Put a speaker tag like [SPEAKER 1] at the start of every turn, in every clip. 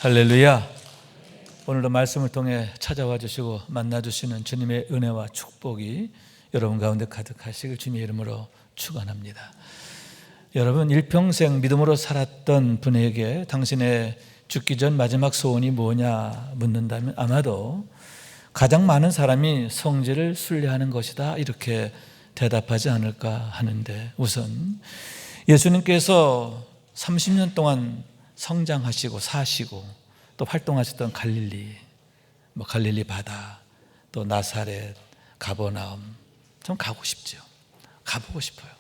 [SPEAKER 1] 할렐루야. 오늘도 말씀을 통해 찾아와 주시고 만나 주시는 주님의 은혜와 축복이 여러분 가운데 가득하시길 주님의 이름으로 축원합니다. 여러분, 일평생 믿음으로 살았던 분에게 당신의 죽기 전 마지막 소원이 뭐냐 묻는다면 아마도 가장 많은 사람이 성질을 순례하는 것이다 이렇게 대답하지 않을까 하는데, 우선 예수님께서 30년 동안 성장하시고 사시고 또 활동하셨던 갈릴리, 갈릴리 바다, 또 나사렛, 가버나움, 좀 가고 싶죠. 가보고 싶어요.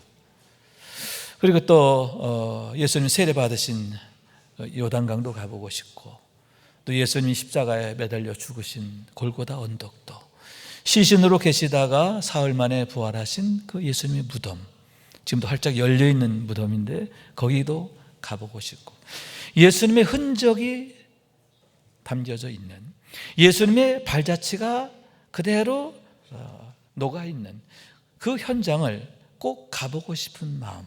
[SPEAKER 1] 그리고 또 예수님 세례 받으신 요단강도 가보고 싶고, 또 예수님 십자가에 매달려 죽으신 골고다 언덕도, 시신으로 계시다가 사흘 만에 부활하신 그 예수님의 무덤, 지금도 활짝 열려있는 무덤인데 거기도 가보고 싶고, 예수님의 흔적이 담겨져 있는, 예수님의 발자취가 그대로 녹아있는 그 현장을 꼭 가보고 싶은 마음.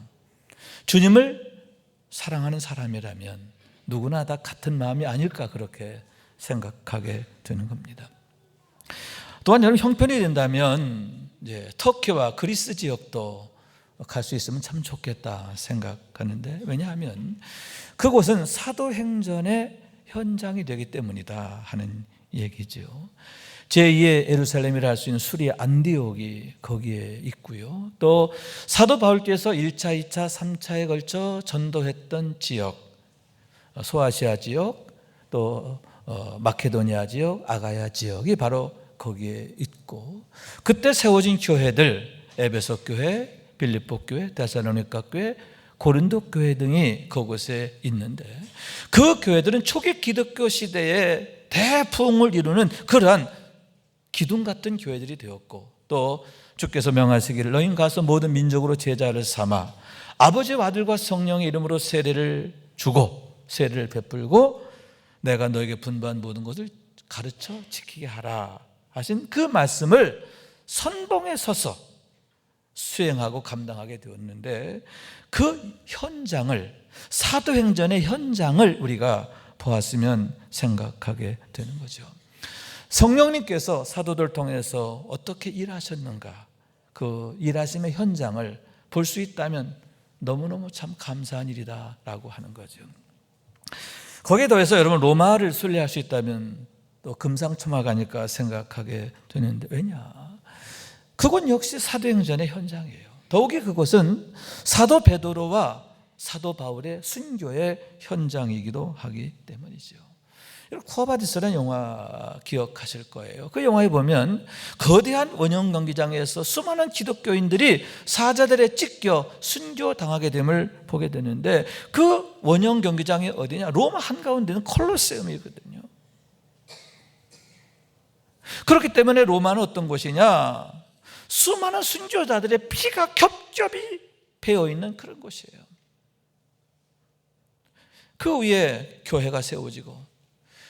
[SPEAKER 1] 주님을 사랑하는 사람이라면 누구나 다 같은 마음이 아닐까 그렇게 생각하게 되는 겁니다. 또한 여러분, 형편이 된다면 터키와 그리스 지역도 갈 수 있으면 참 좋겠다 생각하는데, 왜냐하면 그곳은 사도행전의 현장이 되기 때문이다 하는 얘기죠. 제2의 예루살렘이라 할 수 있는 수리의 안디옥이 거기에 있고요. 또 사도 바울께서 1차, 2차, 3차에 걸쳐 전도했던 지역, 소아시아 지역, 또 마케도니아 지역, 아가야 지역이 바로 거기에 있고, 그때 세워진 교회들, 에베소 교회, 빌립보 교회, 데살로니가 교회, 고린도 교회 등이 그곳에 있는데, 그 교회들은 초기 기독교 시대에 대풍을 이루는 그러한 기둥 같은 교회들이 되었고, 또 주께서 명하시기를 너희는 가서 모든 민족으로 제자를 삼아 아버지와 아들과 성령의 이름으로 세례를 주고 세례를 베풀고 내가 너에게 분부한 모든 것을 가르쳐 지키게 하라 하신 그 말씀을 선봉에 서서 수행하고 감당하게 되었는데, 그 현장을, 사도행전의 현장을 우리가 보았으면 생각하게 되는 거죠. 성령님께서 사도들 통해서 어떻게 일하셨는가, 그 일하심의 현장을 볼 수 있다면 너무너무 참 감사한 일이다라고 하는 거죠. 거기에 더해서 여러분, 로마를 순례할 수 있다면 또 금상첨화가니까 생각하게 되는데, 왜냐? 그건 역시 사도행전의 현장이에요. 더욱이 그곳은 사도 베드로와 사도 바울의 순교의 현장이기도 하기 때문이죠. 쿠어바디스라는 영화 기억하실 거예요. 그 영화에 보면 거대한 원형 경기장에서 수많은 기독교인들이 사자들에 찢겨 순교당하게 됨을 보게 되는데, 그 원형 경기장이 어디냐? 로마 한가운데는 콜로세움이거든요. 그렇기 때문에 로마는 어떤 곳이냐? 수많은 순교자들의 피가 겹겹이 배어있는 그런 곳이에요. 그 위에 교회가 세워지고,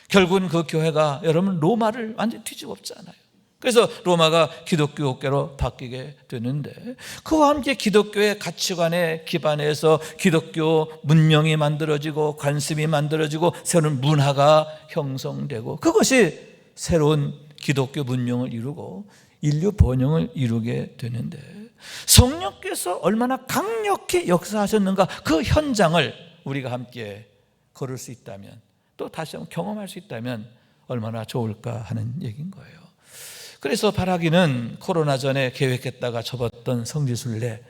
[SPEAKER 1] 결국은 그 교회가 여러분 로마를 완전히 뒤집었잖아요. 그래서 로마가 기독교 국가로 바뀌게 되는데, 그와 함께 기독교의 가치관에 기반해서 기독교 문명이 만들어지고 관습이 만들어지고 새로운 문화가 형성되고, 그것이 새로운 기독교 문명을 이루고 인류 번영을 이루게 되는데, 성령께서 얼마나 강력히 역사하셨는가, 그 현장을 우리가 함께 걸을 수 있다면, 또 다시 한번 경험할 수 있다면 얼마나 좋을까 하는 얘기인 거예요. 그래서 바라기는 코로나 전에 계획했다가 접었던 성지순례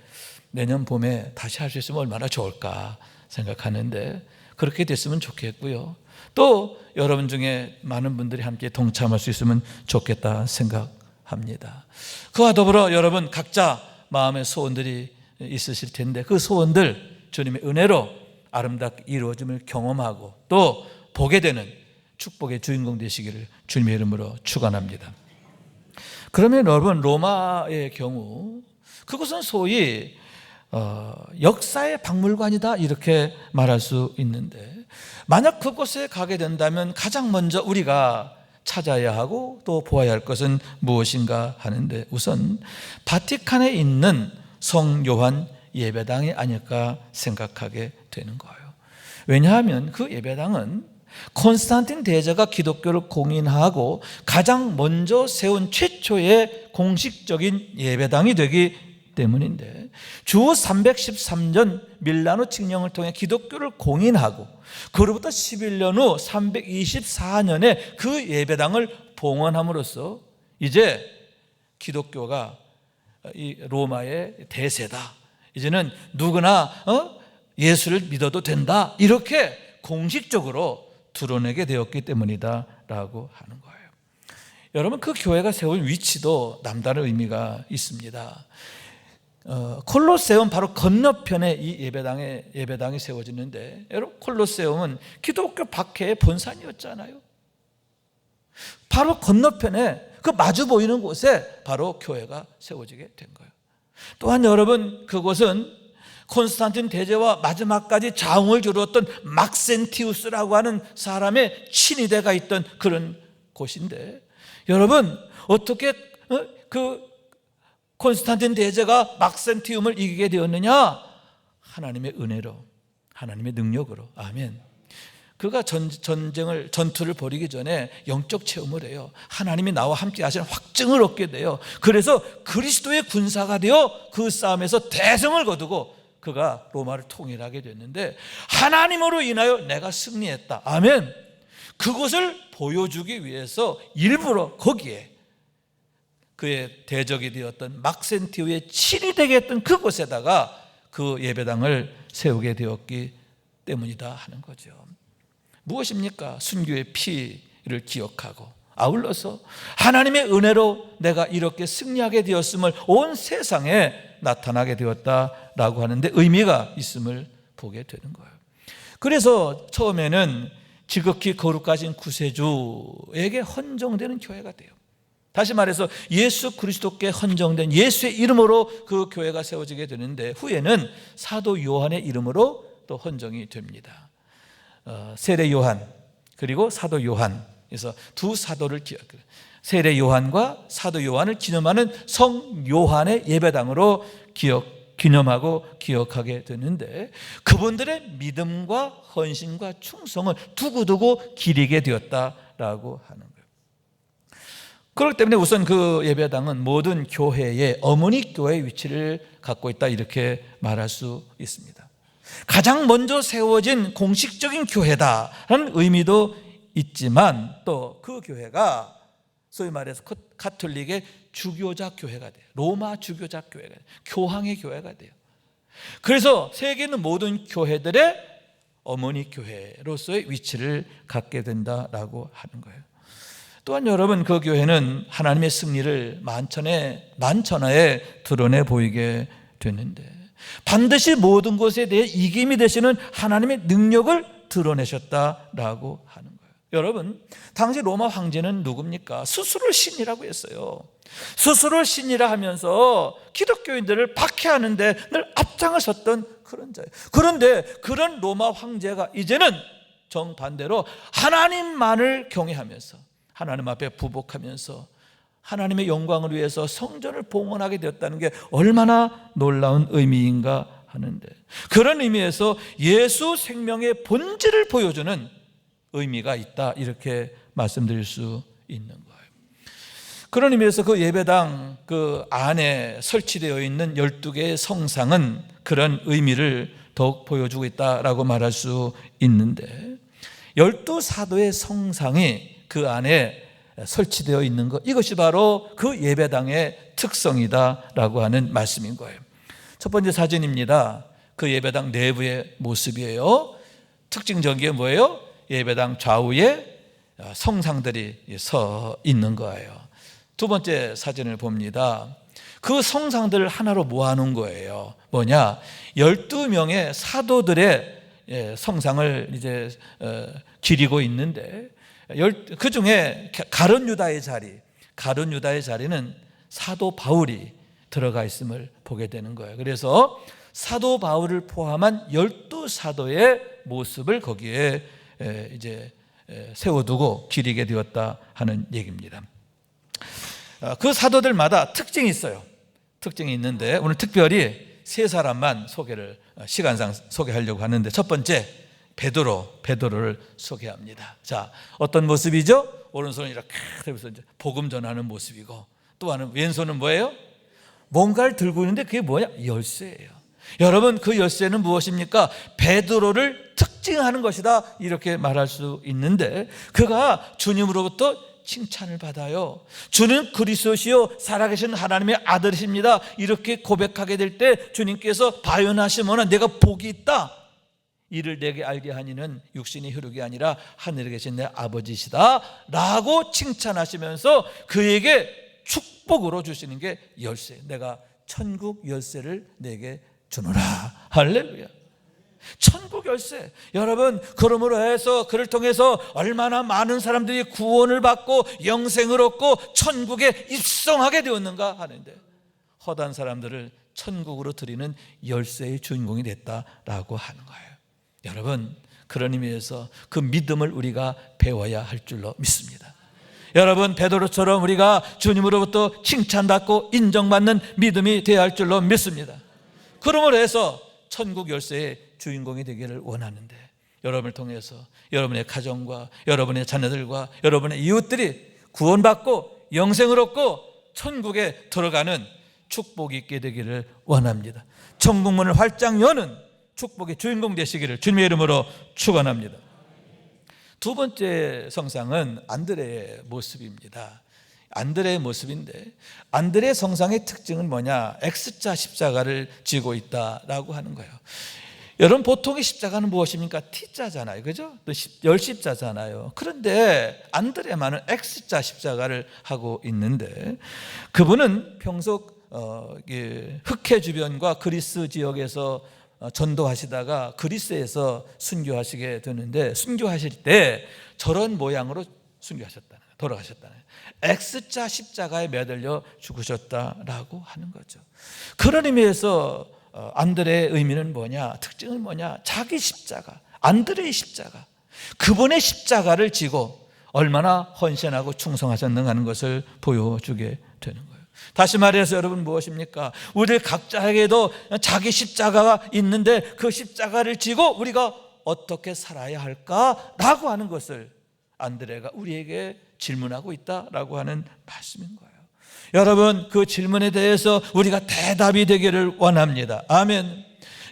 [SPEAKER 1] 내년 봄에 다시 할 수 있으면 얼마나 좋을까 생각하는데, 그렇게 됐으면 좋겠고요. 또 여러분 중에 많은 분들이 함께 동참할 수 있으면 좋겠다 생각합니다. 그와 더불어 여러분 각자 마음의 소원들이 있으실 텐데, 그 소원들 주님의 은혜로 아름답게 이루어짐을 경험하고 또 보게 되는 축복의 주인공 되시기를 주님의 이름으로 축원합니다. 그러면 여러분, 로마의 경우 그것은 소위 역사의 박물관이다 이렇게 말할 수 있는데, 만약 그곳에 가게 된다면 가장 먼저 우리가 찾아야 하고 또 보아야 할 것은 무엇인가 하는데, 우선 바티칸에 있는 성 요한 예배당이 아닐까 생각하게 되는 거예요. 왜냐하면 그 예배당은 콘스탄틴 대제가 기독교를 공인하고 가장 먼저 세운 최초의 공식적인 예배당이 되기 때문인데, 주 313년 밀라노 칙령을 통해 기독교를 공인하고 그로부터 11년 후 324년에 그 예배당을 봉헌함으로써 이제 기독교가 이 로마의 대세다, 이제는 누구나 예수를 믿어도 된다, 이렇게 공식적으로 드러내게 되었기 때문이다 라고 하는 거예요. 여러분, 그 교회가 세운 위치도 남다른 의미가 있습니다. 콜로세움 바로 건너편에 이 예배당이 세워지는데, 여러분, 콜로세움은 기독교 박해의 본산이었잖아요. 바로 건너편에 그 마주 보이는 곳에 바로 교회가 세워지게 된 거예요. 또한 여러분, 그곳은 콘스탄틴 대제와 마지막까지 장을 이루었던 막센티우스라고 하는 사람의 친위대가 있던 그런 곳인데, 여러분, 어떻게 그 콘스탄틴 대제가 막센티움을 이기게 되었느냐? 하나님의 은혜로, 하나님의 능력으로. 아멘. 그가 전투를 벌이기 전에 영적 체험을 해요. 하나님이 나와 함께 하시는 확증을 얻게 돼요. 그래서 그리스도의 군사가 되어 그 싸움에서 대성을 거두고 그가 로마를 통일하게 됐는데, 하나님으로 인하여 내가 승리했다. 아멘. 그것을 보여주기 위해서 일부러 거기에 그의 대적이 되었던 막센티우의 친위되게 했던 그곳에다가 그 예배당을 세우게 되었기 때문이다 하는 거죠. 무엇입니까? 순교의 피를 기억하고 아울러서 하나님의 은혜로 내가 이렇게 승리하게 되었음을 온 세상에 나타나게 되었다라고 하는데 의미가 있음을 보게 되는 거예요. 그래서 처음에는 지극히 거룩하신 구세주에게 헌정되는 교회가 돼요. 다시 말해서 예수 그리스도께 헌정된 예수의 이름으로 그 교회가 세워지게 되는데, 후에는 사도 요한의 이름으로 또 헌정이 됩니다. 세례 요한 그리고 사도 요한, 그래서 두 사도를 세례 요한과 사도 요한을 기념하는 성 요한의 예배당으로 기념하고 기억하게 되는데, 그분들의 믿음과 헌신과 충성을 두고두고 기리게 되었다라고 하는 거예요. 그렇기 때문에 우선 그 예배당은 모든 교회의 어머니 교회의 위치를 갖고 있다, 이렇게 말할 수 있습니다. 가장 먼저 세워진 공식적인 교회다라는 의미도 있지만, 또 그 교회가 소위 말해서 가톨릭의 주교자 교회가 돼요. 로마 주교자 교회가 돼요. 교황의 교회가 돼요. 그래서 세계 있는 모든 교회들의 어머니 교회로서의 위치를 갖게 된다라고 하는 거예요. 또한 여러분, 그 교회는 하나님의 승리를 만천하에 드러내 보이게 되는데, 반드시 모든 것에 대해 이김이 되시는 하나님의 능력을 드러내셨다라고 하는 거예요. 여러분, 당시 로마 황제는 누굽니까? 스스로를 신이라고 했어요. 스스로를 신이라 하면서 기독교인들을 박해하는데 늘 앞장을 섰던 그런 자예요. 그런데 그런 로마 황제가 이제는 정반대로 하나님만을 경외하면서 하나님 앞에 부복하면서 하나님의 영광을 위해서 성전을 봉헌하게 되었다는 게 얼마나 놀라운 의미인가 하는데, 그런 의미에서 예수 생명의 본질을 보여주는 의미가 있다, 이렇게 말씀드릴 수 있는 거예요. 그런 의미에서 그 예배당 그 안에 설치되어 있는 12개의 성상은 그런 의미를 더욱 보여주고 있다라고 말할 수 있는데, 12사도의 성상이 그 안에 설치되어 있는 것, 이것이 바로 그 예배당의 특성이다라고 하는 말씀인 거예요. 첫 번째 사진입니다. 그 예배당 내부의 모습이에요. 특징적인 게 뭐예요? 예배당 좌우에 성상들이 서 있는 거예요. 두 번째 사진을 봅니다. 그 성상들을 하나로 모아놓은 거예요. 뭐냐? 12명의 사도들의 성상을 이제 기리고 있는데, 그 중에 가룟 유다의 자리는 사도 바울이 들어가 있음을 보게 되는 거예요. 그래서 사도 바울을 포함한 12사도의 모습을 거기에 이제 세워두고 기리게 되었다 하는 얘기입니다. 그 사도들마다 특징이 있어요. 특징이 있는데 오늘 특별히 세 사람만 시간상 소개하려고 하는데, 첫 번째 베드로를 소개합니다. 자, 어떤 모습이죠? 오른손을 이렇게 들면서 복음 전하는 모습이고, 또 하는 왼손은 뭐예요? 뭔가를 들고 있는데 그게 뭐냐? 열쇠예요. 여러분, 그 열쇠는 무엇입니까? 베드로를 특징하는 것이다, 이렇게 말할 수 있는데, 그가 주님으로부터 칭찬을 받아요. 주는 그리스도시요 살아계신 하나님의 아들이십니다, 이렇게 고백하게 될 때 주님께서 바요나시모나 내가 복이 있다, 이를 내게 알게 하니는 육신의 혈육이 아니라 하늘에 계신 내 아버지시다 라고 칭찬하시면서 그에게 축복으로 주시는 게 열쇠, 내가 천국 열쇠를 내게 주노라. 할렐루야. 천국 열쇠. 여러분, 그러므로 해서 그를 통해서 얼마나 많은 사람들이 구원을 받고 영생을 얻고 천국에 입성하게 되었는가 하는데, 허다한 사람들을 천국으로 드리는 열쇠의 주인공이 됐다라고 하는 거예요. 여러분, 그런 의미에서 그 믿음을 우리가 배워야 할 줄로 믿습니다. 여러분, 베드로처럼 우리가 주님으로부터 칭찬받고 인정받는 믿음이 되어야 할 줄로 믿습니다. 그러므로 해서 천국 열쇠의 주인공이 되기를 원하는데, 여러분을 통해서 여러분의 가정과 여러분의 자녀들과 여러분의 이웃들이 구원받고 영생을 얻고 천국에 들어가는 축복이 있게 되기를 원합니다. 천국문을 활짝 여는 축복의 주인공 되시기를 주님의 이름으로 축원합니다. 두 번째 성상은 안드레의 모습입니다. 안드레의 모습인데, 안드레의 성상의 특징은 뭐냐? X자 십자가를 지고 있다라고 하는 거예요. 여러분, 보통의 십자가는 무엇입니까? T자잖아요, 그죠? 또 열십자잖아요. 그런데 안드레만은 X자 십자가를 하고 있는데, 그분은 평소 흑해 주변과 그리스 지역에서 전도하시다가 그리스에서 순교하시게 되는데, 순교하실 때 저런 모양으로 순교하셨다는 거예요. 돌아가셨다는 거예요. X자 십자가에 매달려 죽으셨다라고 하는 거죠. 그런 의미에서 안드레의 의미는 뭐냐? 특징은 뭐냐? 자기 십자가, 안드레의 십자가, 그분의 십자가를 지고 얼마나 헌신하고 충성하셨는가 하는 것을 보여주게 되는 거예요. 다시 말해서 여러분, 무엇입니까? 우리 각자에게도 자기 십자가가 있는데 그 십자가를 지고 우리가 어떻게 살아야 할까라고 하는 것을 안드레가 우리에게 질문하고 있다라고 하는 말씀인 거예요. 여러분, 그 질문에 대해서 우리가 대답이 되기를 원합니다. 아멘.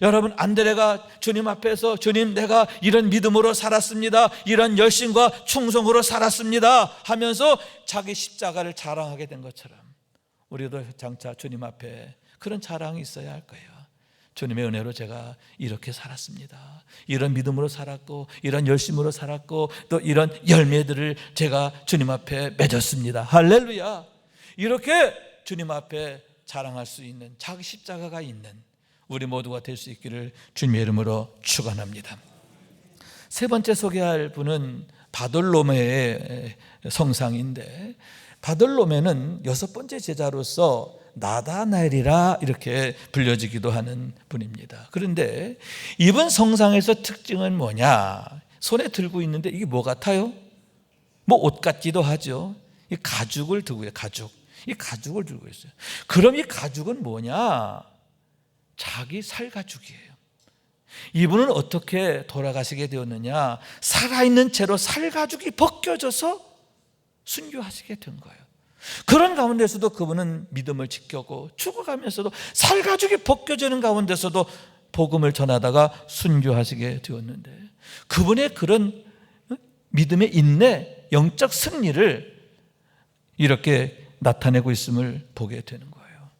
[SPEAKER 1] 여러분, 안드레가 주님 앞에서 주님, 내가 이런 믿음으로 살았습니다, 이런 열심과 충성으로 살았습니다 하면서 자기 십자가를 자랑하게 된 것처럼 우리도 장차 주님 앞에 그런 자랑이 있어야 할 거예요. 주님의 은혜로 제가 이렇게 살았습니다, 이런 믿음으로 살았고 이런 열심으로 살았고 또 이런 열매들을 제가 주님 앞에 맺었습니다. 할렐루야. 이렇게 주님 앞에 자랑할 수 있는 자기 십자가가 있는 우리 모두가 될 수 있기를 주님의 이름으로 축원합니다. 세 번째 소개할 분은 바돌로메의 성상인데, 바돌로메는 여섯 번째 제자로서 나다나엘이라 이렇게 불려지기도 하는 분입니다. 그런데 이번 성상에서 특징은 뭐냐? 손에 들고 있는데 이게 뭐 같아요? 뭐 옷 같기도 하죠. 이 가죽을 들고 있어요. 가죽. 이 가죽을 들고 있어요. 그럼 이 가죽은 뭐냐? 자기 살가죽이에요. 이분은 어떻게 돌아가시게 되었느냐? 살아있는 채로 살가죽이 벗겨져서 순교하시게 된 거예요. 그런 가운데서도 그분은 믿음을 지켰고, 죽어가면서도 살가죽이 벗겨지는 가운데서도 복음을 전하다가 순교하시게 되었는데, 그분의 그런 믿음의 인내, 영적 승리를 이렇게 나타내고 있음을 보게 되는 거예요.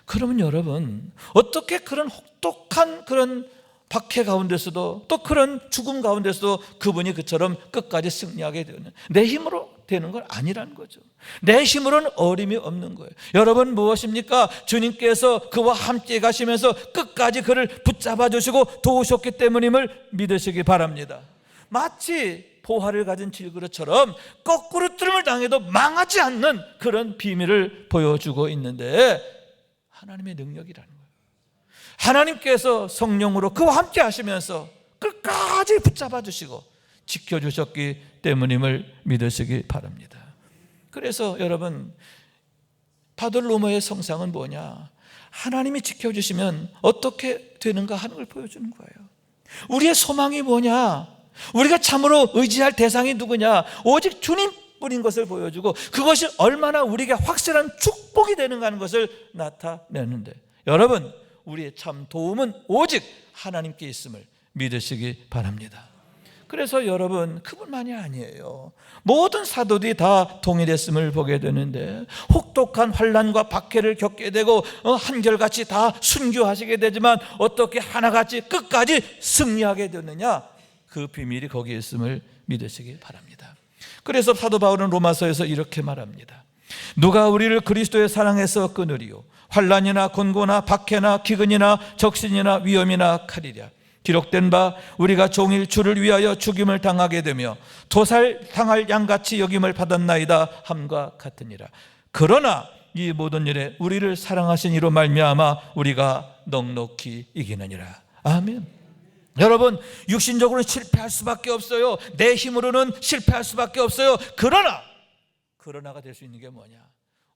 [SPEAKER 1] 그러면 여러분, 어떻게 그런 혹독한 그런 박해 가운데서도 또 그런 죽음 가운데서도 그분이 그처럼 끝까지 승리하게 되는, 내 힘으로 되는 건 아니라는 거죠. 내 힘으로는 어림이 없는 거예요. 여러분, 무엇입니까? 주님께서 그와 함께 가시면서 끝까지 그를 붙잡아 주시고 도우셨기 때문임을 믿으시기 바랍니다. 마치 보화를 가진 질그릇처럼 거꾸로 뚫음을 당해도 망하지 않는 그런 비밀을 보여주고 있는데, 하나님의 능력이라는 거예요. 하나님께서 성령으로 그와 함께 하시면서 끝까지 붙잡아 주시고 지켜주셨기 때문임을 믿으시기 바랍니다. 그래서 여러분, 바돌로메의 성상은 뭐냐? 하나님이 지켜주시면 어떻게 되는가 하는 걸 보여주는 거예요. 우리의 소망이 뭐냐? 우리가 참으로 의지할 대상이 누구냐? 오직 주님뿐인 것을 보여주고 그것이 얼마나 우리에게 확실한 축복이 되는가 하는 것을 나타내는데, 여러분, 우리의 참 도움은 오직 하나님께 있음을 믿으시기 바랍니다. 그래서 여러분, 그뿐만이 아니에요. 모든 사도들이 다 동일했음을 보게 되는데, 혹독한 환난과 박해를 겪게 되고 한결같이 다 순교하시게 되지만 어떻게 하나같이 끝까지 승리하게 되느냐? 그 비밀이 거기에 있음을 믿으시기 바랍니다. 그래서 사도 바울은 로마서에서 이렇게 말합니다. 누가 우리를 그리스도의 사랑에서 끊으리요? 환난이나 곤고나 박해나 기근이나 적신이나 위험이나 칼이랴. 기록된 바 우리가 종일 주를 위하여 죽임을 당하게 되며 도살당할 양같이 여김을 받았나이다 함과 같으니라. 그러나 이 모든 일에 우리를 사랑하신 이로 말미암아 우리가 넉넉히 이기느니라. 아멘. 여러분, 육신적으로는 실패할 수밖에 없어요. 내 힘으로는 실패할 수밖에 없어요. 그러나가 될 수 있는 게 뭐냐?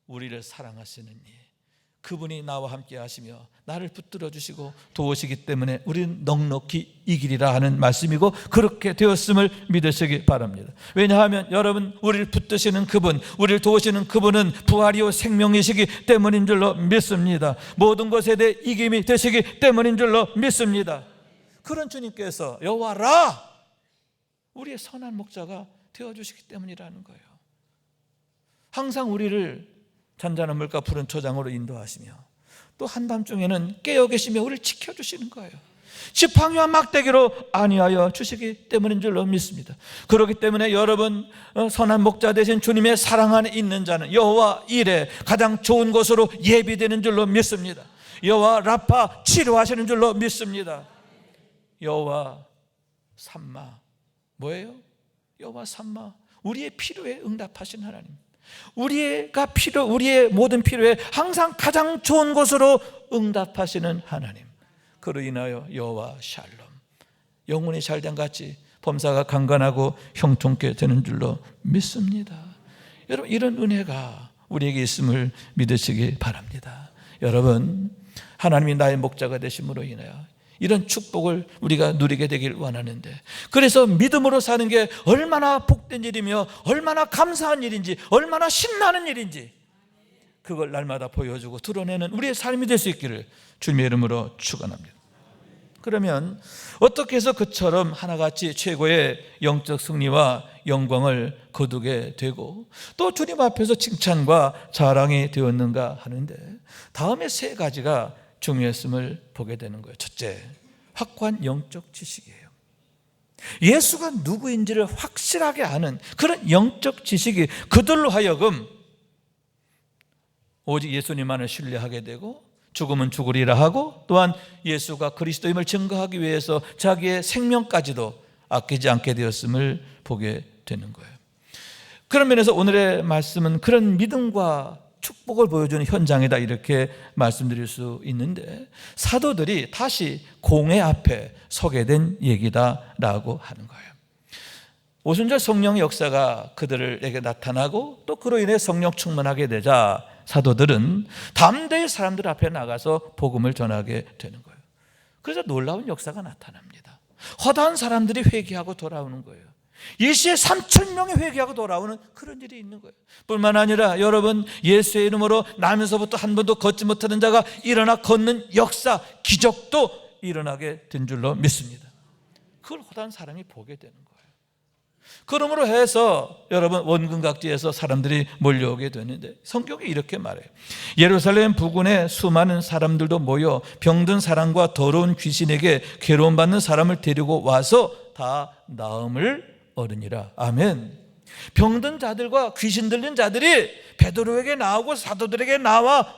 [SPEAKER 1] 우리를 사랑하시는 이, 그분이 나와 함께 하시며 나를 붙들어 주시고 도우시기 때문에 우리는 넉넉히 이기리라 하는 말씀이고, 그렇게 되었음을 믿으시기 바랍니다. 왜냐하면 여러분, 우리를 붙드시는 그분, 우리를 도우시는 그분은 부활이요 생명이시기 때문인 줄로 믿습니다. 모든 것에 대해 이김이 되시기 때문인 줄로 믿습니다. 그런 주님께서 여호와라 우리의 선한 목자가 되어주시기 때문이라는 거예요. 항상 우리를 잔잔한 물가 푸른 초장으로 인도하시며 또 한밤중에는 깨어 계시며 우리를 지켜주시는 거예요. 지팡이와 막대기로 안위하여 주시기 때문인 줄로 믿습니다. 그렇기 때문에 여러분, 선한 목자 되신 주님의 사랑 안에 있는 자는 여호와 일에 가장 좋은 곳으로 예비되는 줄로 믿습니다. 여호와 라파 치료하시는 줄로 믿습니다. 여호와 삼마 뭐예요? 여호와 삼마, 우리의 필요에 응답하신 하나님, 우리의 모든 필요에 항상 가장 좋은 곳으로 응답하시는 하나님. 그로 인하여 여호와 샬롬, 영혼이 잘된 같이 범사가 강건하고 형통케 되는 줄로 믿습니다. 여러분, 이런 은혜가 우리에게 있음을 믿으시기 바랍니다. 여러분, 하나님이 나의 목자가 되심으로 인하여 이런 축복을 우리가 누리게 되길 원하는데, 그래서 믿음으로 사는 게 얼마나 복된 일이며 얼마나 감사한 일인지, 얼마나 신나는 일인지 그걸 날마다 보여주고 드러내는 우리의 삶이 될 수 있기를 주님의 이름으로 축원합니다. 그러면 어떻게 해서 그처럼 하나같이 최고의 영적 승리와 영광을 거두게 되고 또 주님 앞에서 칭찬과 자랑이 되었는가 하는데, 다음에 세 가지가 중요했음을 보게 되는 거예요. 첫째, 확고한 영적 지식이에요. 예수가 누구인지를 확실하게 아는 그런 영적 지식이 그들로 하여금 오직 예수님만을 신뢰하게 되고 죽으면 죽으리라 하고, 또한 예수가 그리스도임을 증거하기 위해서 자기의 생명까지도 아끼지 않게 되었음을 보게 되는 거예요. 그런 면에서 오늘의 말씀은 그런 믿음과 축복을 보여주는 현장이다, 이렇게 말씀드릴 수 있는데, 사도들이 다시 공회 앞에 서게 된 얘기다라고 하는 거예요. 오순절 성령의 역사가 그들에게 나타나고 또 그로 인해 성령 충만하게 되자 사도들은 담대히 사람들 앞에 나가서 복음을 전하게 되는 거예요. 그래서 놀라운 역사가 나타납니다. 허다한 사람들이 회개하고 돌아오는 거예요. 일시에 3,000명이 회개하고 돌아오는 그런 일이 있는 거예요. 뿐만 아니라 여러분, 예수의 이름으로 나면서부터 한 번도 걷지 못하는 자가 일어나 걷는 역사, 기적도 일어나게 된 줄로 믿습니다. 그걸 허다한 사람이 보게 되는 거예요. 그러므로 해서 여러분, 원근각지에서 사람들이 몰려오게 되는데 성경이 이렇게 말해요. 예루살렘 부근에 수많은 사람들도 모여 병든 사람과 더러운 귀신에게 괴로움받는 사람을 데리고 와서 다 나음을 얻으니라. 아멘. 병든 자들과 귀신 들린 자들이 베드로에게 나오고 사도들에게 나와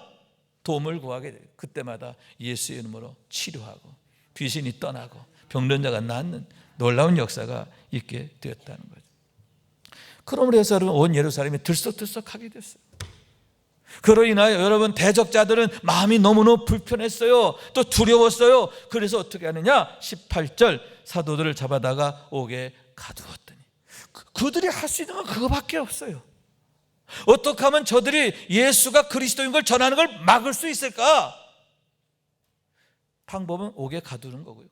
[SPEAKER 1] 도움을 구하게 돼요. 그때마다 예수의 이름으로 치료하고 귀신이 떠나고 병든 자가 낫는 놀라운 역사가 있게 되었다는 거죠. 그러므로 해서 여러분, 온 예루살렘이 들썩들썩하게 됐어요. 그로 인하여 여러분, 대적자들은 마음이 너무너무 불편했어요. 또 두려웠어요. 그래서 어떻게 하느냐? 18절, 사도들을 잡아다가 옥에 가두었더니, 그들이 할 수 있는 건 그거밖에 없어요. 어떻게 하면 저들이 예수가 그리스도인 걸 전하는 걸 막을 수 있을까? 방법은 옥에 가두는 거고요.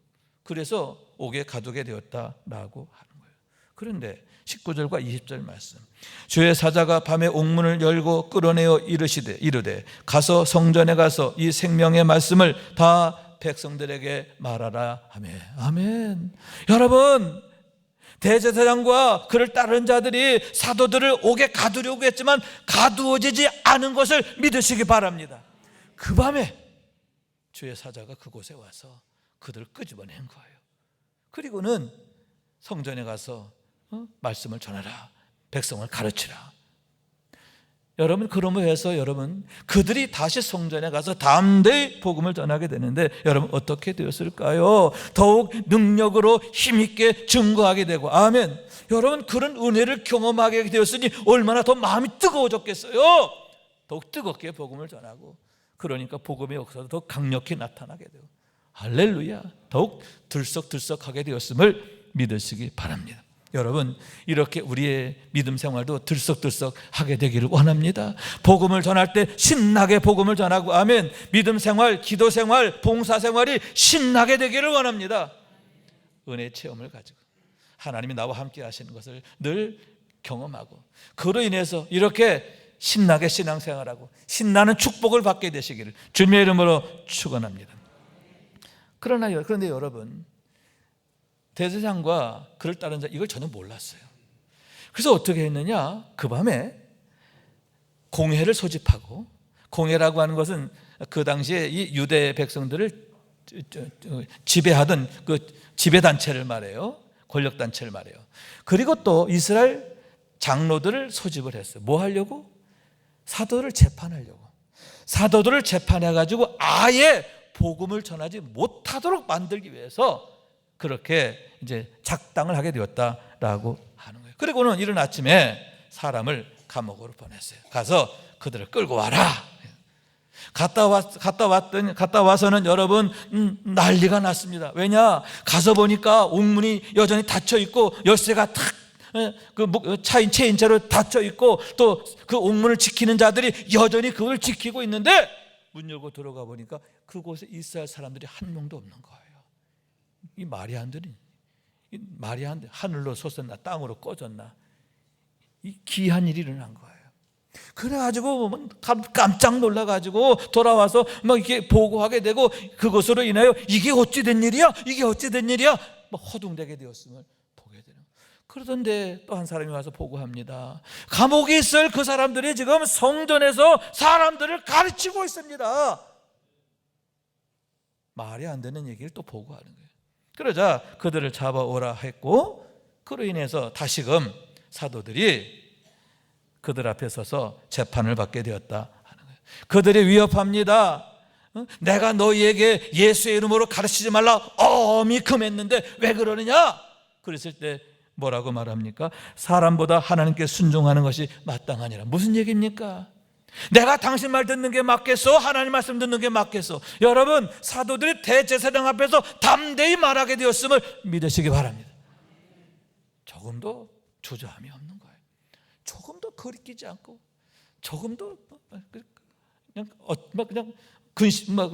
[SPEAKER 1] 그래서 옥에 가두게 되었다라고 하는 거예요. 그런데 19절과 20절 말씀, 주의 사자가 밤에 옥문을 열고 끌어내어 이르되 가서 성전에 가서 이 생명의 말씀을 다 백성들에게 말하라 하며. 아멘. 여러분, 대제사장과 그를 따르는 자들이 사도들을 옥에 가두려고 했지만 가두어지지 않은 것을 믿으시기 바랍니다. 그 밤에 주의 사자가 그곳에 와서 그들을 끄집어낸 거예요. 그리고는 성전에 가서 말씀을 전하라, 백성을 가르치라. 여러분, 그러므로 해서 여러분, 그들이 다시 성전에 가서 담대히 복음을 전하게 되는데 여러분 어떻게 되었을까요? 더욱 능력으로 힘있게 증거하게 되고. 아멘. 여러분, 그런 은혜를 경험하게 되었으니 얼마나 더 마음이 뜨거워졌겠어요. 더욱 뜨겁게 복음을 전하고, 그러니까 복음의 역사도 더 강력히 나타나게 되고, 할렐루야, 더욱 들썩들썩하게 되었음을 믿으시기 바랍니다. 여러분, 이렇게 우리의 믿음 생활도 들썩들썩하게 되기를 원합니다. 복음을 전할 때 신나게 복음을 전하고, 아멘, 믿음 생활, 기도 생활, 봉사 생활이 신나게 되기를 원합니다. 은혜의 체험을 가지고 하나님이 나와 함께 하시는 것을 늘 경험하고, 그로 인해서 이렇게 신나게 신앙생활하고 신나는 축복을 받게 되시기를 주님의 이름으로 축원합니다. 그런데 여러분, 대제사장과 그를 따른 자, 이걸 전혀 몰랐어요. 그래서 어떻게 했느냐, 그 밤에 공회를 소집하고, 공회라고 하는 것은 그 당시에 이 유대 백성들을 지배하던 그 지배단체를 말해요. 권력단체를 말해요. 그리고 또 이스라엘 장로들을 소집을 했어요. 뭐 하려고? 사도를 재판하려고. 사도들을 재판해가지고 아예 복음을 전하지 못하도록 만들기 위해서 그렇게 이제 작당을 하게 되었다라고 하는 거예요. 그리고는 이른 아침에 사람을 감옥으로 보냈어요. 가서 그들을 끌고 와라. 갔다 와서는 여러분 난리가 났습니다. 왜냐? 가서 보니까 옥문이 여전히 닫혀 있고 열쇠가 탁 체인 채로 닫혀 있고, 또 그 옥문을 지키는 자들이 여전히 그걸 지키고 있는데 문 열고 들어가 보니까 그곳에 이스라엘 사람들이 한 명도 없는 거예요. 이 말이 안 되니, 말이 안 돼. 하늘로 솟았나 땅으로 꺼졌나, 이 기이한 일이 일어난 거예요. 그래가지고 깜짝 놀라가지고 돌아와서 막 이렇게 보고하게 되고, 그것으로 인하여 이게 어찌 된 일이야? 이게 어찌 된 일이야? 막 허둥대게 되었음을 보게 되는. 그러던데 또 한 사람이 와서 보고합니다. 감옥에 있을 그 사람들이 지금 성전에서 사람들을 가르치고 있습니다. 말이 안 되는 얘기를 또 보고하는 거예요. 그러자 그들을 잡아오라 했고, 그로 인해서 다시금 사도들이 그들 앞에 서서 재판을 받게 되었다 하는 거예요. 그들이 위협합니다. 내가 너희에게 예수의 이름으로 가르치지 말라 엄히 금했는데 왜 그러느냐? 그랬을 때 뭐라고 말합니까? 사람보다 하나님께 순종하는 것이 마땅하니라. 무슨 얘기입니까? 내가 당신 말 듣는 게 맞겠어? 하나님 말씀 듣는 게 맞겠어? 여러분, 사도들이 대제사장 앞에서 담대히 말하게 되었음을 믿으시기 바랍니다. 조금도 주저함이 없는 거예요. 조금도 거리끼지 않고, 조금도 그냥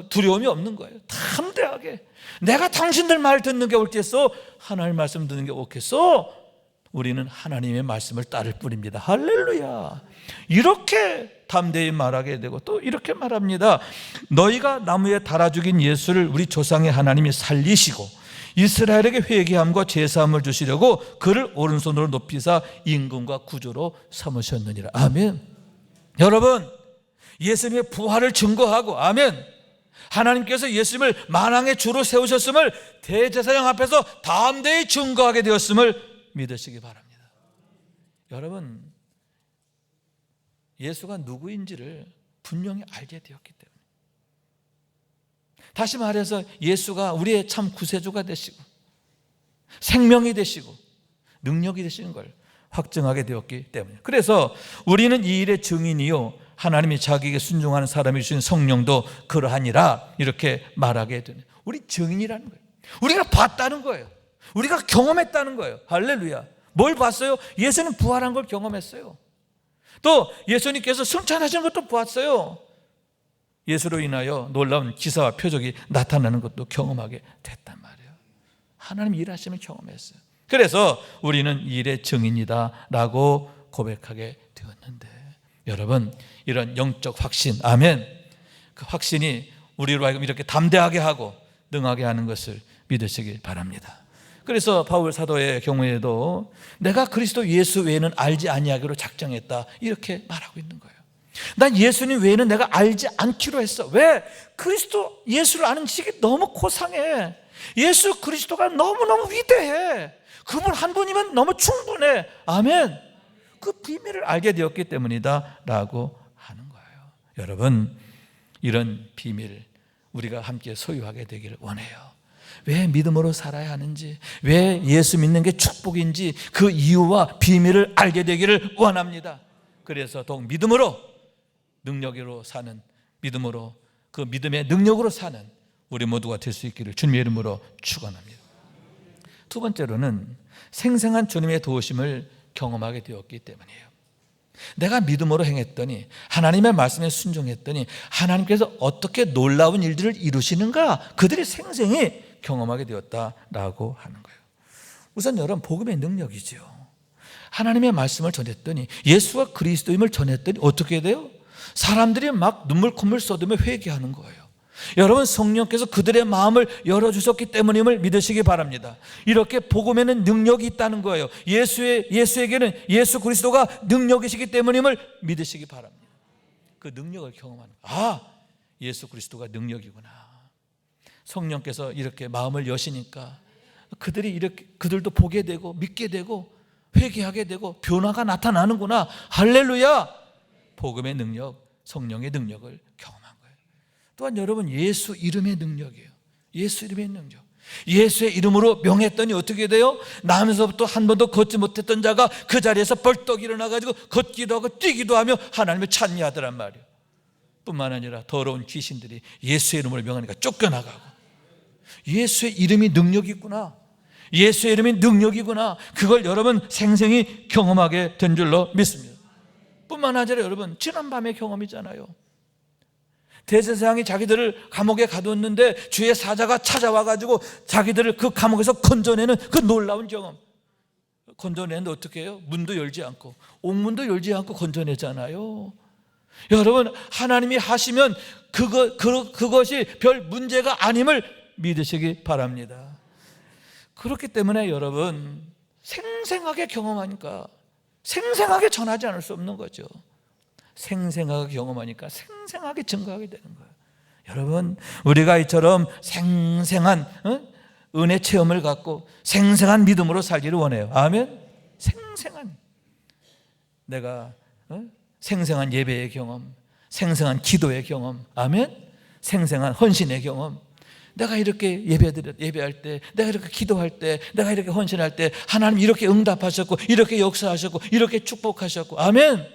[SPEAKER 1] 두려움이 없는 거예요. 담대하게 내가 당신들 말 듣는 게 옳겠어? 하나님 말씀 듣는 게 옳겠어? 우리는 하나님의 말씀을 따를 뿐입니다. 할렐루야. 이렇게 담대히 말하게 되고, 또 이렇게 말합니다. 너희가 나무에 달아 죽인 예수를 우리 조상의 하나님이 살리시고 이스라엘에게 회개함과 제사함을 주시려고 그를 오른손으로 높이사 임금과 구주로 삼으셨느니라. 아멘. 여러분, 예수님의 부활을 증거하고, 아멘, 하나님께서 예수님을 만왕의 주로 세우셨음을 대제사장 앞에서 담대히 증거하게 되었음을 믿으시기 바랍니다. 여러분, 예수가 누구인지를 분명히 알게 되었기 때문에, 다시 말해서 예수가 우리의 참 구세주가 되시고 생명이 되시고 능력이 되시는 걸 확증하게 되었기 때문에, 그래서 우리는 이 일의 증인이요 하나님이 자기에게 순종하는 사람이 주신 성령도 그러하니라 이렇게 말하게 되는, 우리 증인이라는 거예요. 우리가 봤다는 거예요. 우리가 경험했다는 거예요. 할렐루야. 뭘 봤어요? 예수님 부활한 걸 경험했어요. 또 예수님께서 승천하신 것도 보았어요. 예수로 인하여 놀라운 기사와 표적이 나타나는 것도 경험하게 됐단 말이에요. 하나님 일하심을 경험했어요. 그래서 우리는 일의 증인이다 라고 고백하게 되었는데, 여러분, 이런 영적 확신, 아멘, 그 확신이 우리로 하여금 이렇게 담대하게 하고 능하게 하는 것을 믿으시길 바랍니다. 그래서 바울 사도의 경우에도 내가 그리스도 예수 외에는 알지 아니하기로 작정했다, 이렇게 말하고 있는 거예요. 난 예수님 외에는 내가 알지 않기로 했어. 왜? 그리스도 예수를 아는 지식이 너무 고상해. 예수 그리스도가 너무너무 위대해. 그분 한 분이면 너무 충분해. 아멘. 그 비밀을 알게 되었기 때문이다 라고 하는 거예요. 여러분, 이런 비밀 우리가 함께 소유하게 되기를 원해요. 왜 믿음으로 살아야 하는지, 왜 예수 믿는 게 축복인지 그 이유와 비밀을 알게 되기를 원합니다. 그래서 더욱 믿음으로, 능력으로 사는, 믿음으로, 그 믿음의 능력으로 사는 우리 모두가 될 수 있기를 주님의 이름으로 축원합니다. 두 번째로는 생생한 주님의 도우심을 경험하게 되었기 때문이에요. 내가 믿음으로 행했더니, 하나님의 말씀에 순종했더니 하나님께서 어떻게 놀라운 일들을 이루시는가, 그들이 생생히 경험하게 되었다라고 하는 거예요. 우선 여러분, 복음의 능력이죠. 하나님의 말씀을 전했더니, 예수가 그리스도임을 전했더니 어떻게 돼요? 사람들이 막 눈물 콧물 쏟으며 회개하는 거예요. 여러분, 성령께서 그들의 마음을 열어주셨기 때문임을 믿으시기 바랍니다. 이렇게 복음에는 능력이 있다는 거예요. 예수에게는 예수 그리스도가 능력이시기 때문임을 믿으시기 바랍니다. 그 능력을 경험하는 거예요. 예수 그리스도가 능력이구나. 성령께서 이렇게 마음을 여시니까 그들도 보게 되고 믿게 되고 회개하게 되고 변화가 나타나는구나. 할렐루야. 복음의 능력, 성령의 능력을 경험한 거예요. 또한 여러분, 예수 이름의 능력이에요. 예수 이름의 능력. 예수의 이름으로 명했더니 어떻게 돼요? 나면서부터 한 번도 걷지 못했던 자가 그 자리에서 벌떡 일어나가지고 걷기도 하고 뛰기도 하며 하나님을 찬미하더란 말이에요. 뿐만 아니라 더러운 귀신들이 예수의 이름으로 명하니까 쫓겨나가고. 예수의 이름이 능력이 있구나. 예수의 이름이 능력이구나. 그걸 여러분 생생히 경험하게 된 줄로 믿습니다. 뿐만 아니라 여러분, 지난밤의 경험이잖아요. 대제사장이 자기들을 감옥에 가두었는데 주의 사자가 찾아와가지고 자기들을 그 감옥에서 건져내는 그 놀라운 경험. 건져내는데 어떻게 해요? 문도 열지 않고, 옥문도 열지 않고 건져내잖아요. 여러분, 하나님이 하시면 그것이 별 문제가 아님을 믿으시기 바랍니다. 그렇기 때문에 여러분, 생생하게 경험하니까 생생하게 전하지 않을 수 없는 거죠. 생생하게 경험하니까 생생하게 증거하게 되는 거예요. 여러분, 우리가 이처럼 생생한 은혜 체험을 갖고 생생한 믿음으로 살기를 원해요. 아멘. 생생한, 내가 생생한 예배의 경험, 생생한 기도의 경험, 아멘. 생생한 헌신의 경험. 내가 이렇게 예배할 때, 내가 이렇게 기도할 때, 내가 이렇게 헌신할 때 하나님 이렇게 응답하셨고, 이렇게 역사하셨고, 이렇게 축복하셨고, 아멘.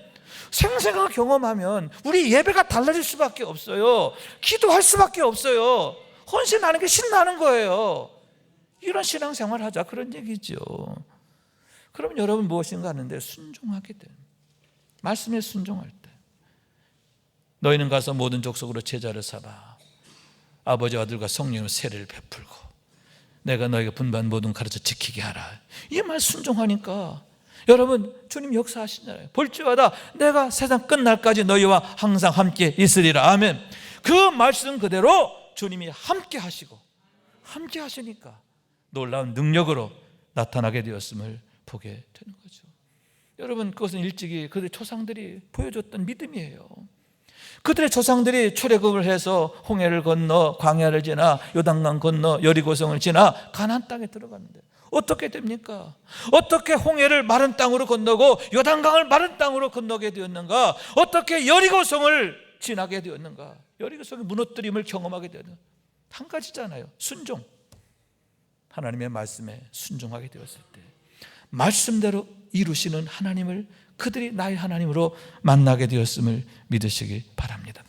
[SPEAKER 1] 생생하게 경험하면 우리 예배가 달라질 수밖에 없어요. 기도할 수밖에 없어요. 헌신하는 게 신나는 거예요. 이런 신앙생활 하자, 그런 얘기죠. 그럼 여러분 무엇인가 하는데 순종하게 돼. 말씀에 순종할 때, 너희는 가서 모든 족속으로 제자를 삼아 아버지와 아들과 성령의 세례를 베풀고 내가 너희가 분반 모든 가르쳐 지키게 하라. 이 말 순종하니까 여러분, 주님 역사하시잖아요. 볼지어다 내가 세상 끝날까지 너희와 항상 함께 있으리라. 아멘. 그 말씀 그대로 주님이 함께 하시고, 함께 하시니까 놀라운 능력으로 나타나게 되었음을 보게 되는 거죠. 여러분, 그것은 일찍이 그들의 조상들이 보여줬던 믿음이에요. 그들의 조상들이 출애굽을 해서 홍해를 건너 광야를 지나 요단강 건너 여리고성을 지나 가나안 땅에 들어갔는데 어떻게 됩니까? 어떻게 홍해를 마른 땅으로 건너고 요단강을 마른 땅으로 건너게 되었는가? 어떻게 여리고성을 지나게 되었는가? 여리고성의 무너뜨림을 경험하게 되었는가? 한 가지잖아요. 순종. 하나님의 말씀에 순종하게 되었을 때 말씀대로 이루시는 하나님을 그들이 나의 하나님으로 만나게 되었음을 믿으시기 바랍니다.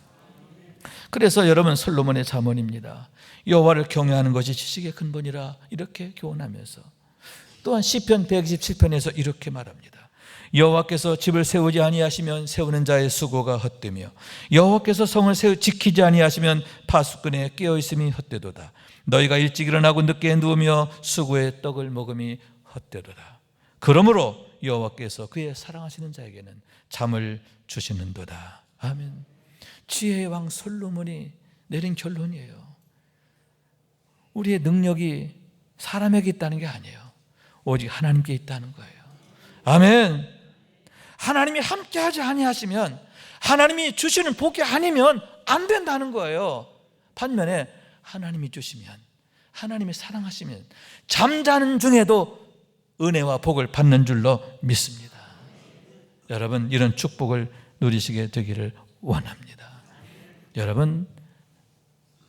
[SPEAKER 1] 그래서 여러분, 솔로몬의 잠언입니다. 여호와를 경외하는 것이 지식의 근본이라 이렇게 교훈하면서, 또한 시편 127편에서 이렇게 말합니다. 여호와께서 집을 세우지 아니하시면 세우는 자의 수고가 헛되며 여호와께서 성을 지키지 아니하시면 파수꾼의 깨어있음이 헛되도다. 너희가 일찍 일어나고 늦게 누우며 수고의 떡을 먹음이 헛되도다. 그러므로 여호와께서 그의 사랑하시는 자에게는 잠을 주시는도다. 아멘. 지혜의 왕 솔로몬이 내린 결론이에요. 우리의 능력이 사람에게 있다는 게 아니에요. 오직 하나님께 있다는 거예요. 아멘. 하나님이 함께하지 아니하시면, 하나님이 주시는 복이 아니면 안 된다는 거예요. 반면에 하나님이 주시면, 하나님이 사랑하시면 잠자는 중에도 은혜와 복을 받는 줄로 믿습니다. 여러분, 이런 축복을 누리시게 되기를 원합니다. 여러분,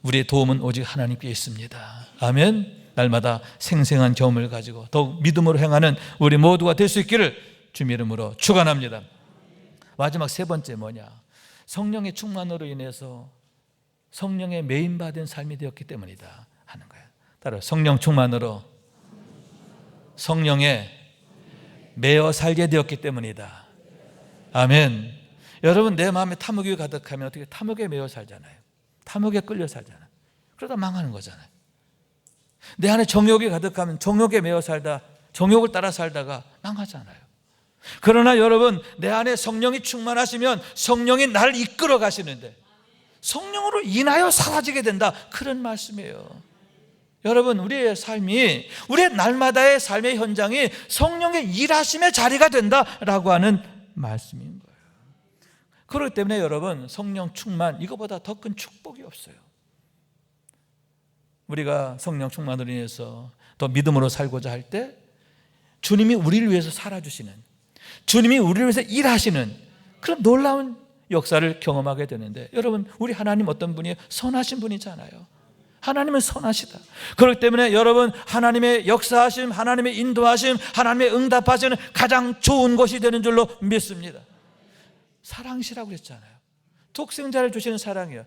[SPEAKER 1] 우리의 도움은 오직 하나님께 있습니다. 아멘. 날마다 생생한 경험을 가지고 더욱 믿음으로 행하는 우리 모두가 될 수 있기를 주님의 이름으로 축원합니다. 마지막 세 번째 뭐냐? 성령의 충만으로 인해서 성령의 메인받은 삶이 되었기 때문이다 하는 거예요. 따라 성령 충만으로 성령에 매어 살게 되었기 때문이다. 아멘. 여러분, 내 마음에 탐욕이 가득하면 어떻게 탐욕에 매어 살잖아요. 탐욕에 끌려 살잖아요. 그러다 망하는 거잖아요. 내 안에 정욕이 가득하면 정욕에 매어 살다, 정욕을 따라 살다가 망하잖아요. 그러나 여러분, 내 안에 성령이 충만하시면 성령이 나를 이끌어 가시는데 성령으로 인하여 사라지게 된다, 그런 말씀이에요. 여러분, 우리의 삶이, 우리의 날마다의 삶의 현장이 성령의 일하심의 자리가 된다라고 하는 말씀인 거예요. 그렇기 때문에 여러분, 성령 충만, 이거보다 더 큰 축복이 없어요. 우리가 성령 충만으로 인해서 더 믿음으로 살고자 할 때 주님이 우리를 위해서 살아주시는, 주님이 우리를 위해서 일하시는 그런 놀라운 역사를 경험하게 되는데, 여러분, 우리 하나님 어떤 분이에요? 선하신 분이잖아요. 하나님은 선하시다. 그렇기 때문에 여러분, 하나님의 역사하심, 하나님의 인도하심, 하나님의 응답하시는 가장 좋은 것이 되는 줄로 믿습니다. 사랑이시라고 그랬잖아요. 독생자를 주시는 사랑이에요.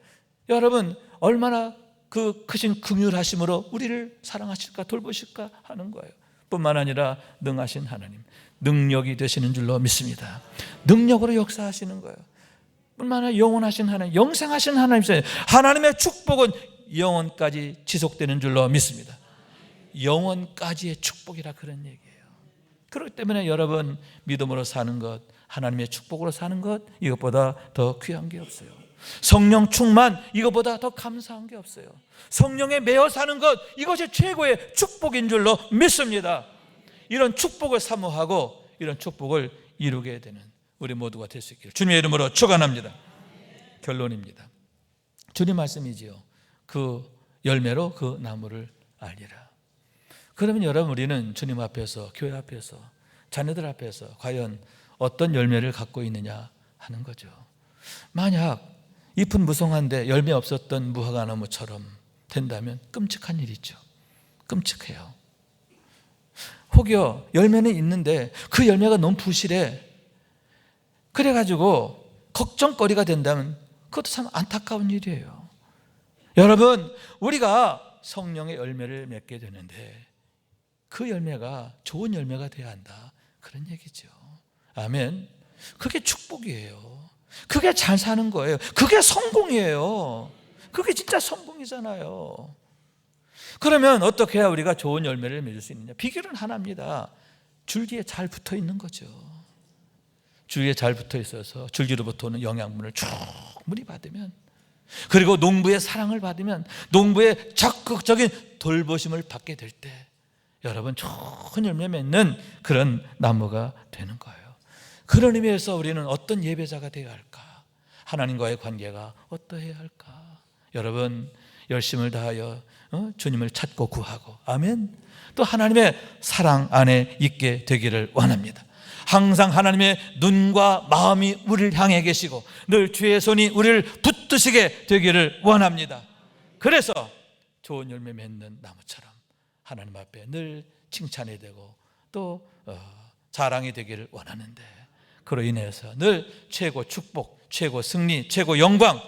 [SPEAKER 1] 여러분, 얼마나 그 크신 긍휼하심으로 우리를 사랑하실까, 돌보실까 하는 거예요. 뿐만 아니라 능하신 하나님, 능력이 되시는 줄로 믿습니다. 능력으로 역사하시는 거예요. 뿐만 아니라 영원하신 하나님, 영생하신 하나님이세요. 하나님의 축복은 영원까지 지속되는 줄로 믿습니다. 영원까지의 축복이라 그런 얘기예요. 그렇기 때문에 여러분, 믿음으로 사는 것, 하나님의 축복으로 사는 것, 이것보다 더 귀한 게 없어요. 성령 충만, 이것보다 더 감사한 게 없어요. 성령에 매어 사는 것, 이것이 최고의 축복인 줄로 믿습니다. 이런 축복을 사모하고 이런 축복을 이루게 되는 우리 모두가 될 수 있기를 주님의 이름으로 축원합니다. 결론입니다. 주님 말씀이지요. 그 열매로 그 나무를 알리라. 그러면 여러분, 우리는 주님 앞에서, 교회 앞에서, 자녀들 앞에서 과연 어떤 열매를 갖고 있느냐 하는 거죠. 만약 잎은 무성한데 열매 없었던 무화과나무처럼 된다면 끔찍한 일이죠. 끔찍해요. 혹여 열매는 있는데 그 열매가 너무 부실해. 그래가지고 걱정거리가 된다면 그것도 참 안타까운 일이에요. 여러분, 우리가 성령의 열매를 맺게 되는데 그 열매가 좋은 열매가 돼야 한다, 그런 얘기죠. 아멘. 그게 축복이에요. 그게 잘 사는 거예요. 그게 성공이에요. 그게 진짜 성공이잖아요. 그러면 어떻게 해야 우리가 좋은 열매를 맺을 수 있느냐? 비결은 하나입니다. 줄기에 잘 붙어 있는 거죠. 줄기에 잘 붙어 있어서 줄기로부터 오는 영양분을 충분히 받으면, 그리고 농부의 사랑을 받으면, 농부의 적극적인 돌보심을 받게 될 때 여러분, 좋은 열매 맺는 그런 나무가 되는 거예요. 그런 의미에서 우리는 어떤 예배자가 되어야 할까? 하나님과의 관계가 어떠해야 할까? 여러분, 열심을 다하여 주님을 찾고 구하고, 아멘, 또 하나님의 사랑 안에 있게 되기를 원합니다. 항상 하나님의 눈과 마음이 우리를 향해 계시고 늘 주의 손이 우리를 붙드시게 되기를 원합니다. 그래서 좋은 열매 맺는 나무처럼 하나님 앞에 늘 칭찬이 되고 또 자랑이 되기를 원하는데, 그로 인해서 늘 최고 축복, 최고 승리, 최고 영광,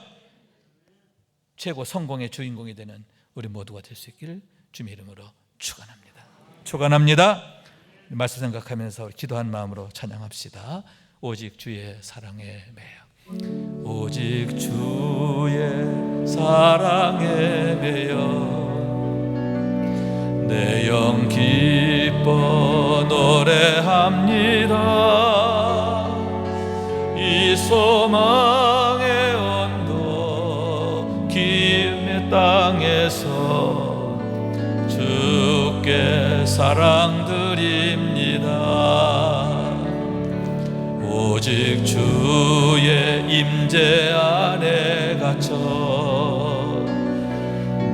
[SPEAKER 1] 최고 성공의 주인공이 되는 우리 모두가 될 수 있기를 주님의 이름으로 축원합니다. 축원합니다. 말씀 생각하면서 기도한 마음으로 찬양합시다. 오직 주의 사랑에 매여, 오직 주의 사랑에 매여 내 영 기뻐 노래합니다. 이 소망의 언덕 기쁨의 땅에서 주께 사랑드립니다. 오직 주의 임재 안에 갇혀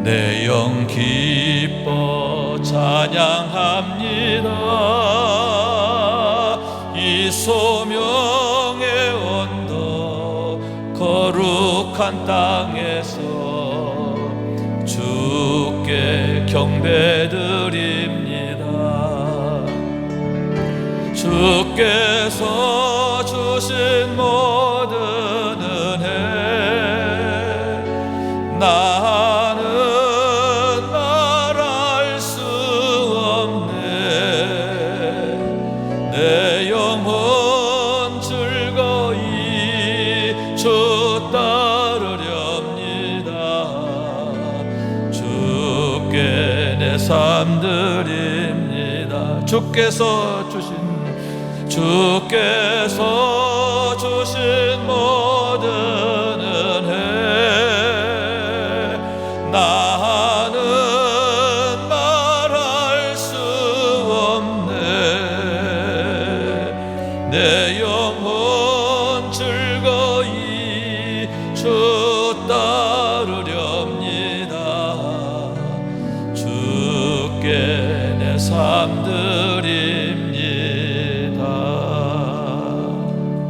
[SPEAKER 1] 내 영 기뻐 찬양합니다. 이 소명의 언덕 거룩한 땅에서 주께 경배드립니다. 주께서 주신 모든 은혜 나는 말할 수 없네. 내 영혼 즐거이 주 따르렵니다. 주께 내 삶 드립니다. 주께서 주신 모든 은혜 나는 말할 수 없네. 내 영혼 즐거이 주 따르렵니다. 주께 내 삶 드립니다.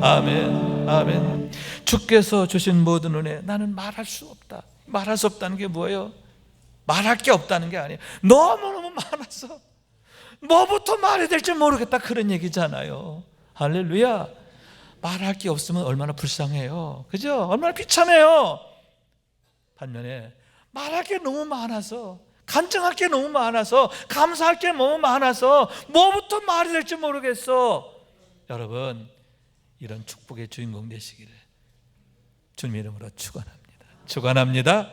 [SPEAKER 1] 아멘, 아멘. 주께서 주신 모든 은혜 나는 말할 수 없다. 말할 수 없다는 게 뭐예요? 말할 게 없다는 게 아니에요. 너무너무 많아서 뭐부터 말해야 될지 모르겠다, 그런 얘기잖아요. 할렐루야. 말할 게 없으면 얼마나 불쌍해요, 그죠? 얼마나 비참해요. 반면에 말할 게 너무 많아서, 간증할 게 너무 많아서, 감사할 게 너무 많아서 뭐부터 말해야 될지 모르겠어. 여러분, 이런 축복의 주인공 되시기를 주님 이름으로 축원합니다. 축원합니다.